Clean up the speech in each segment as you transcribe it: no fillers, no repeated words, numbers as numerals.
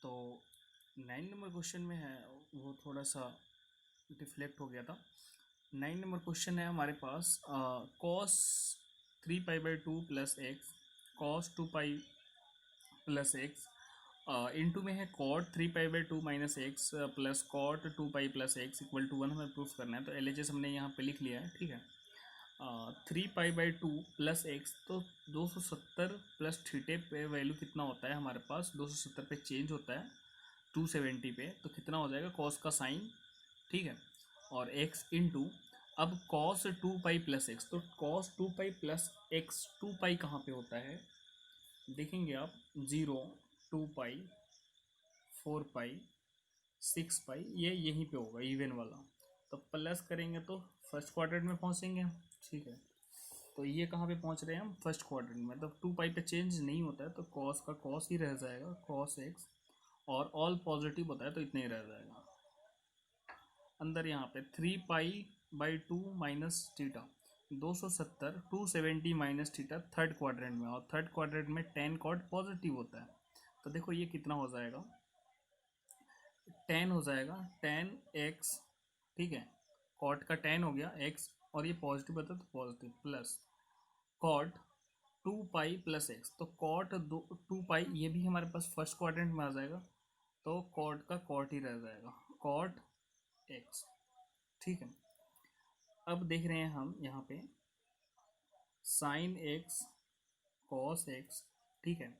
तो 9 number question में है, वो थोड़ा सा डिफ्लेक्ट हो गया था। 9 नंबर क्वेश्चन है हमारे पास cos 3π/2 plus x, cos 2π plus x, into में है cot 3π/2 minus x plus cot 2π plus x equal to 1 हमें प्रूफ करना है। तो LHS हमने यहाँ पे लिख लिया है, ठीक है। 3π/2 प्लस एक्स, तो 270 प्लस थीटे पे वैल्यू कितना होता है हमारे पास, 270 पे चेंज होता है 270 पे, तो कितना हो जाएगा कॉस का साइन, ठीक है। और x इंटू अब कॉस 2π प्लस एक्स, तो कॉस 2π प्लस एक्स 2π कहाँ पे होता है देखेंगे आप, 0, 2π, 4π, 6π, ये यहीं पे होगा इवन वाला। तो प्लस करेंगे तो फर्स्ट क्वाड्रेंट में पहुंचेंगे हम, ठीक है। तो ये कहाँ पे पहुंच रहे हैं हम, फर्स्ट क्वाड्रेंट में। तो 2π पे चेंज नहीं होता है तो कॉस का कॉस ही रह जाएगा, कॉस एक्स, और ऑल पॉजिटिव होता है तो इतना ही रह जाएगा। अंदर यहाँ पे 3π/2 minus theta, 270 270 minus theta third quadrant में, और थर्ड क्वाड्रेंट में tan कॉट पॉजिटिव होता है। तो देखो ये कितना हो जाएगा, tan हो जाएगा tan x, ठीक है। कॉट का tan हो गया x, और ये पॉजिटिव होता है तो positive, plus cot 2π plus x, तो कॉट 2π ये भी हमारे पास फर्स्ट क्वाड्रेंट में आ जाएगा, तो कॉट का कॉट ही रह जाएगा, कॉट एक्स, ठीक है। अब देख रहे हैं हम यहाँ पे साइन एक्स कॉस एक्स, ठीक है।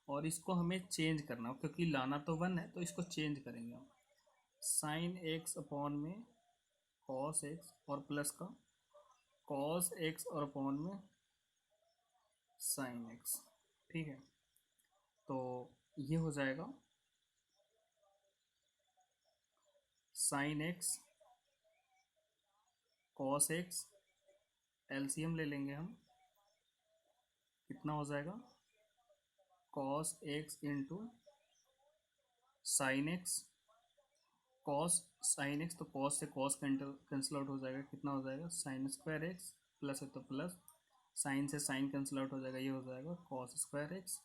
और इसको हमें चेंज करना, क्योंकि लाना तो 1 है तो इसको चेंज करेंगे हम, साइन एक्स अपॉन में कॉस एक्स, और प्लस का कॉस एक्स और अपॉन में साइन एक्स, ठीक है। तो ये हो जाएगा sine x cos x, LCM ले लेंगे हम, कितना हो जाएगा cos x into sine x, cos sine x, तो कॉस से कॉस कैंसिल आउट हो जाएगा, कितना हो जाएगा साइन स्क्वायर एक्स, प्लस है तो प्लस, साइन से साइन कैंसिल आउट हो जाएगा, ये हो जाएगा कॉस स्क्वायर एक्स,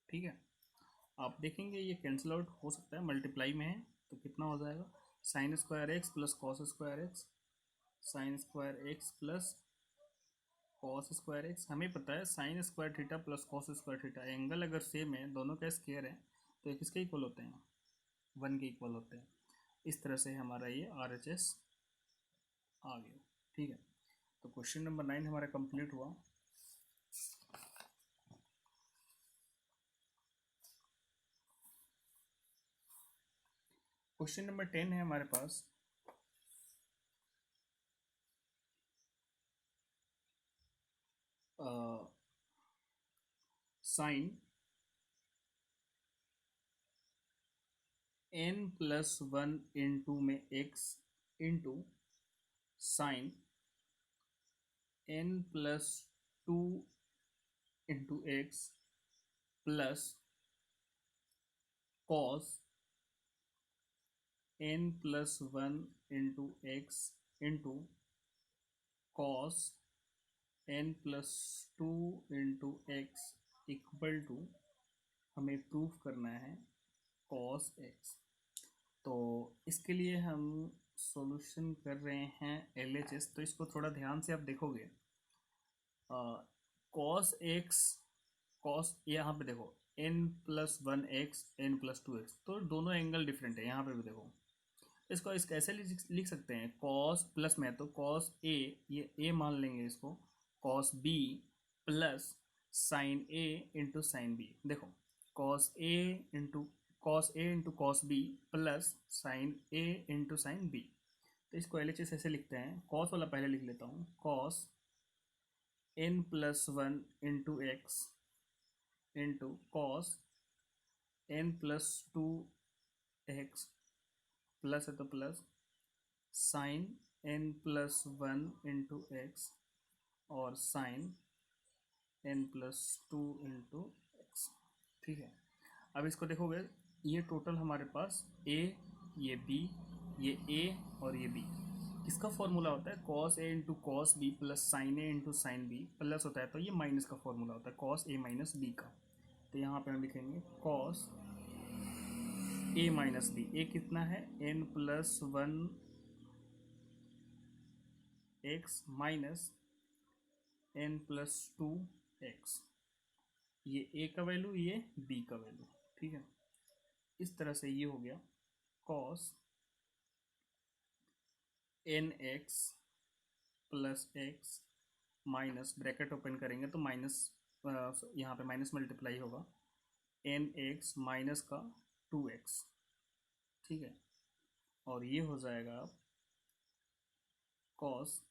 ठीक है। आप देखेंगे ये कैंसिल आउट हो सकता है, मल्टीप्लाई में है तो कितना हो जाएगा sine square x plus cos square x, sine square x plus cos square x. हमें पता है sine square theta plus cos square theta, angle अगर सेम है, दोनों का स्क्वायर है, तो ये किसके इक्वल होते हैं, 1 के इक्वल होते हैं। इस तरह से हमारा ये RHS आ गया, ठीक है। तो क्वेश्चन नंबर 9 हमारा कंप्लीट हुआ। क्वेश्चन नंबर 10 है हमारे पास, साइन n+1 इंटू में x into sine n+2 into x plus cos n+1 into x into cos n+2 into x equal to, हमें प्रूफ करना है कॉस एक्स। तो इसके लिए हम सॉल्यूशन कर रहे हैं LHS। तो इसको थोड़ा ध्यान से आप देखोगे, कॉस एक्स, कॉस यहाँ पे देखो n+1 एक्स n+2 एक्स, तो दोनों एंगल डिफरेंट है। यहाँ पे भी देखो, इसको कैसे लिख सकते हैं, कॉस प्लस में है तो कॉस ए, ये ए मान लेंगे इसको, cos B plus sine A into sine B. देखो cos A into cos B plus sine A into sine B. तो इसको LHS ऐसे लिखते हैं, कॉस वाला पहले लिख लेता हूँ, cos n+1 into x into cos n+2 x, plus है तो plus sign n+1 into x और साइन n+2 इंटू एक्स, ठीक है। अब इसको देखोगे, ये टोटल हमारे पास a, ये b, ये a और ये b, किसका फॉर्मूला होता है cos a into cos B plus sine A into sine B, plus होता है तो ये माइनस का फॉर्मूला होता है cos a माइनस बी का। तो यहाँ पे हम लिखेंगे cos ए माइनस बी, ए कितना है n plus one x minus n plus two x, ये ए का वैल्यू, ये बी का वैल्यू, ठीक है। इस तरह से ये हो गया cos N X plus x minus, bracket open करेंगे तो माइनस, यहाँ पे माइनस मल्टीप्लाई होगा, एन एक्स माइनस का टू एक्स, ठीक है। और ये हो जाएगा कॉस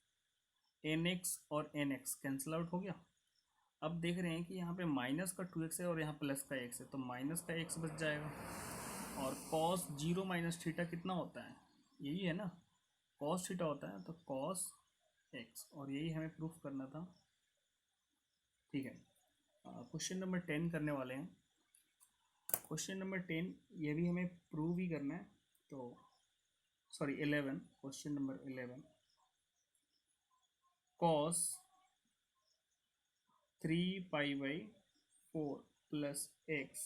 एन एक्स और एन एक्स कैंसिल आउट हो गया। अब देख रहे हैं कि यहाँ पे माइनस का टू एक्स है और यहाँ प्लस का एक्स है, तो माइनस का एक्स बच जाएगा। और कॉस जीरो माइनस थीटा कितना होता है, यही है ना, कॉस थीटा होता है, तो कॉस एक्स, और यही हमें प्रूफ करना था, ठीक है। क्वेश्चन नंबर 10 करने वाले हैं। क्वेश्चन नंबर 10 ये भी हमें प्रूव ही करना है, तो सॉरी 11, क्वेश्चन नंबर 11, कॉस 3 पाई/4 प्लस एक्स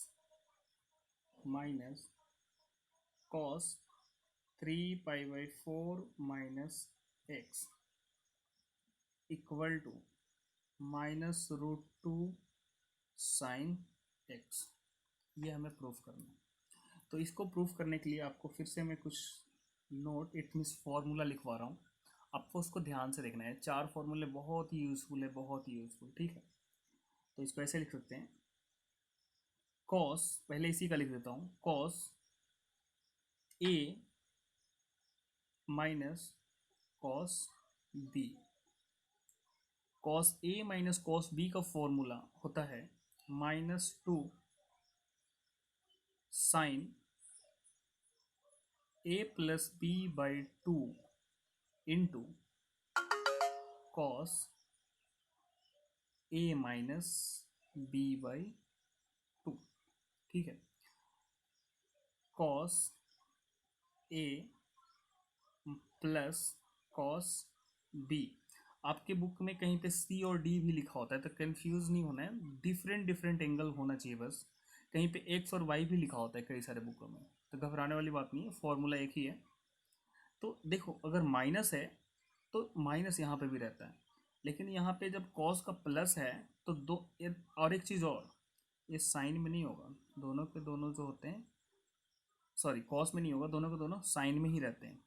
माइनस कॉस 3 पाई/4 minus x equal to -√2 sine x, ये हमें प्रूफ करना है। तो इसको प्रूफ करने के लिए आपको फिर से मैं कुछ नोट, इट मीन्स फॉर्मूला लिखवा रहा हूँ, आपको उसको ध्यान से देखना है। चार फॉर्मूले बहुत ही यूजफुल है, बहुत ही यूजफुल, ठीक है। तो इसको ऐसे लिख सकते हैं, कॉस, पहले इसी का लिख देता हूँ, cos A minus cos B, cos A minus cos B का फॉर्मूला होता है -2 sine A plus B by two into cos A minus B by two, ठीक है। Cos A plus cos B, आपके बुक में कहीं पे सी और डी भी लिखा होता है, तो कंफ्यूज नहीं होना है, डिफरेंट डिफरेंट एंगल होना चाहिए बस। कहीं पे एक्स और वाई भी लिखा होता है कई सारे बुकों में, तो घबराने वाली बात नहीं है, फॉर्मूला एक ही है। तो देखो अगर माइनस है तो माइनस यहाँ पे भी रहता है, लेकिन यहाँ पे जब कॉस का प्लस है तो दो, और एक चीज़ और, ये साइन में नहीं होगा, दोनों के दोनों जो होते हैं, सॉरी कॉस में नहीं होगा, दोनों के दोनों साइन में ही रहते हैं।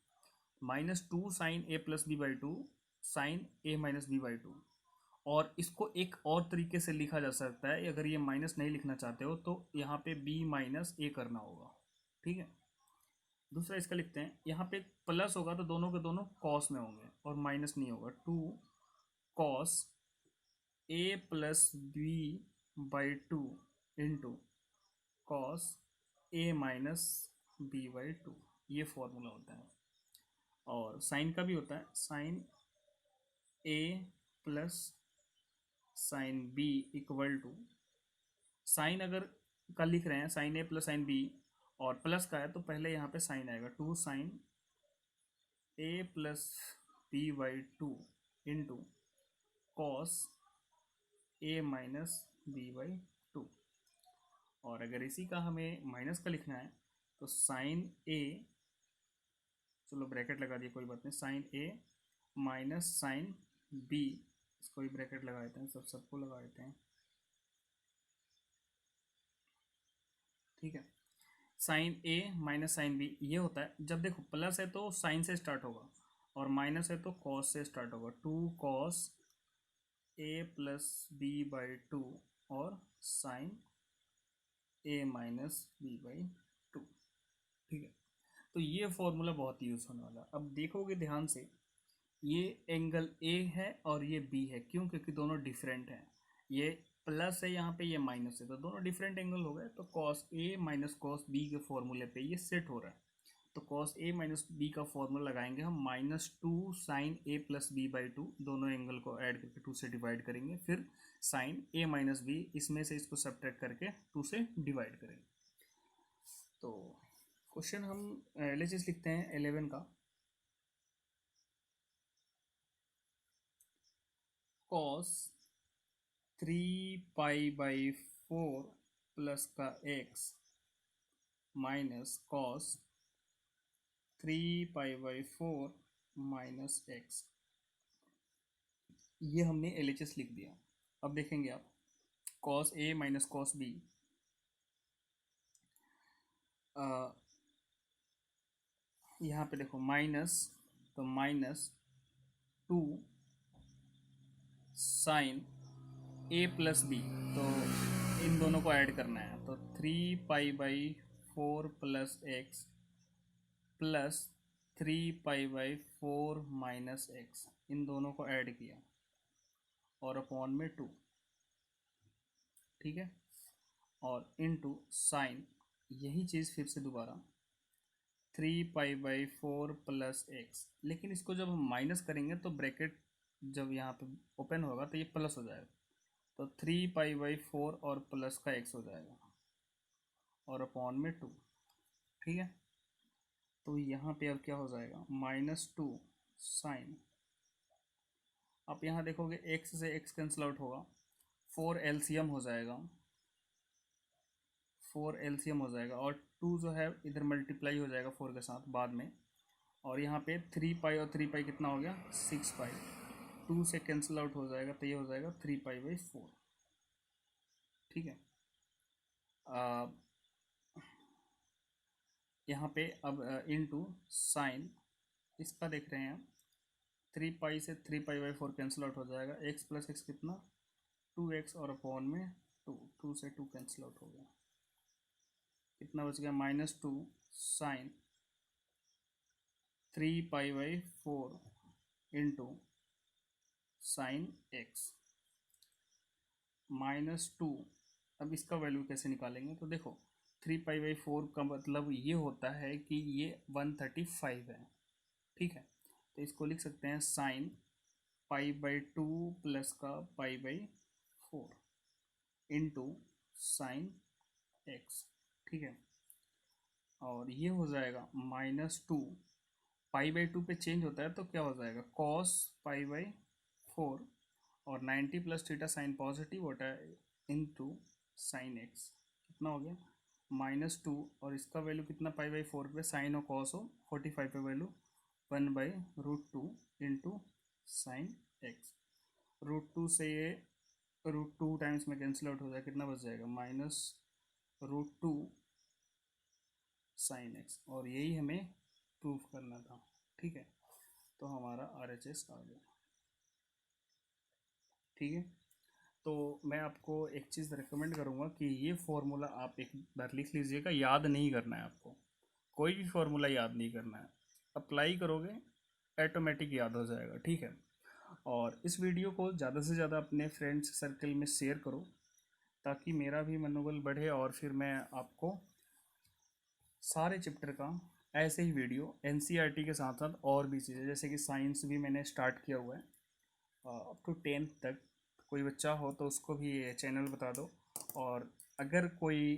-2 sine A plus B by two sine A minus B by two. और इसको एक और तरीके से लिखा जा सकता है, अगर ये माइनस नहीं लिखना चाहते हो तो यहाँ पे बी माइनस ए करना होगा, ठीक है। दूसरा इसका लिखते हैं, यहाँ पे प्लस होगा तो दोनों के दोनों कॉस में होंगे, और माइनस नहीं होगा, 2 cos A plus B by two into cos A minus B by two, ये फॉर्मूला होता है। और साइन का भी होता है, sine A plus sine B equal to, sine अगर का लिख रहे हैं sine A plus sine B और प्लस का है तो पहले यहाँ पे साइन आएगा, 2 sine A plus B by two into cos A minus B by two. और अगर इसी का हमें माइनस का लिखना है तो साइन ए, चलो ब्रैकेट लगा दिए कोई बात नहीं, sign A minus sine B, इसको भी ब्रैकेट लगा देते हैं, सबको लगा देते हैं, ठीक है। Sine A minus sine B ये होता है, जब देखो प्लस है तो साइन से स्टार्ट होगा और माइनस है तो कॉस से स्टार्ट होगा, 2 cos A plus B by two और sine A minus B by two, ठीक है। तो ये फॉर्मूला बहुत यूज होने वाला है। अब देखोगे ध्यान से, ये एंगल ए है और ये बी है, क्यों, क्योंकि दोनों डिफरेंट हैं, ये प्लस है यहाँ पे, ये माइनस है, तो दोनों डिफरेंट एंगल हो गए, तो cos A minus cos B के फॉर्मूले पे ये सेट हो रहा है। तो कॉस ए माइनस बी का फॉर्मूला लगाएंगे हम, -2 sine A plus B by two, दोनों एंगल को ऐड करके 2 से डिवाइड करेंगे, फिर साइन ए माइनस बी, इसमें से इसको सब्ट्रैक्ट करके 2 से डिवाइड करेंगे। तो क्वेश्चन हम एलएचएस लिखते हैं 11 का, कॉस 3 पाई/4 प्लस का एक्स माइनस कॉस 3 पाई/4 माइनस एक्स। ये हमने LHS लिख दिया। अब देखेंगे आप cos A minus cos B, यहाँ पे देखो माइनस, तो -2 साइन ए प्लस बी, तो इन दोनों को ऐड करना है। तो 3 पाई/4 प्लस एक्स प्लस 3 पाई/4 माइनस एक्स, इन दोनों को ऐड किया और अपॉन में 2, ठीक है। और इनटू साइन, यही चीज़ फिर से दोबारा 3 पाई/4 प्लस एक्स, लेकिन इसको जब हम माइनस करेंगे तो ब्रैकेट जब यहाँ पे ओपन होगा तो ये प्लस हो जाएगा, तो 3 पाई/4 और प्लस का एक्स हो जाएगा और अपॉन में 2, ठीक है। तो यहाँ पे अब क्या हो जाएगा -2 साइन, आप यहाँ देखोगे एक्स से एक्स कैंसिल आउट होगा, 4 एलसीएम हो जाएगा, 4 एलसीएम हो जाएगा और 2 जो है इधर मल्टीप्लाई हो जाएगा 4 के साथ बाद में। और यहाँ पे 3 पाई और 3 पाई कितना हो गया 6 पाई, 2 से कैंसिल आउट हो जाएगा तो ये हो जाएगा 3 पाई/4, ठीक है। यहाँ पे अब इनटू साइन, इसका देख रहे हैं हम 3 पाई से 3 पाई/4 कैंसिल आउट हो जाएगा, एक्स प्लस एक्स कितना 2x और अपॉन में 2, 2 से 2 कैंसिल आउट हो गया, कितना बच गया -2 साइन 3 पाई/4 इंटू साइन एक्स -2। अब इसका वैल्यू कैसे निकालेंगे, तो देखो 3 पाई/4 का मतलब ये होता है कि ये 135 है, ठीक है। तो इसको लिख सकते हैं साइन पाई/2 प्लस का पाई/4 इंटू साइन एक्स, ठीक है। और ये हो जाएगा -2, पाई/2 पे चेंज होता है तो क्या हो जाएगा कॉस पाई/4 और 90 प्लस थीटा साइन पॉजिटिव होता है इंटू साइन एक्स, कितना हो गया -2, और इसका वैल्यू कितना पाई/4 पे साइन हो कॉस हो 45 पे वैल्यू 1/√2 इंटू साइन एक्स। √2 से ये √2 टाइम्स में कैंसिल आउट हो जाएगा, कितना बच जाएगा -√2 साइन एक्स, और यही हमें प्रूफ करना था, ठीक है। तो हमारा RHS आ गया, ठीक है। तो मैं आपको एक चीज़ रिकमेंड करूँगा कि ये फार्मूला आप एक बार लिख लीजिएगा, याद नहीं करना है आपको, कोई भी फार्मूला याद नहीं करना है, अप्लाई करोगे ऑटोमेटिक याद हो जाएगा, ठीक है। और इस वीडियो को ज़्यादा से ज़्यादा अपने फ्रेंड्स सर्कल में शेयर करो ताकि मेरा भी मनोबल बढ़े और फिर मैं आपको सारे चैप्टर का ऐसे ही वीडियो NCERT के साथ साथ और भी चीज़ें, जैसे कि साइंस भी मैंने स्टार्ट किया हुआ है अप टू 10th तक, कोई बच्चा हो तो उसको भी ये चैनल बता दो। और अगर कोई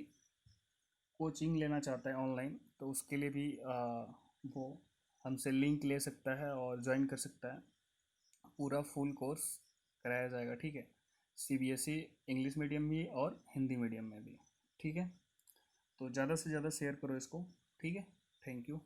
कोचिंग लेना चाहता है ऑनलाइन तो उसके लिए भी वो हमसे लिंक ले सकता है और ज्वाइन कर सकता है, पूरा फुल कोर्स कराया जाएगा, ठीक है। CBSE इंग्लिश मीडियम भी और हिंदी मीडियम में भी, ठीक है। तो ज़्यादा से ज़्यादा शेयर करो इसको, ठीक है। Thank you.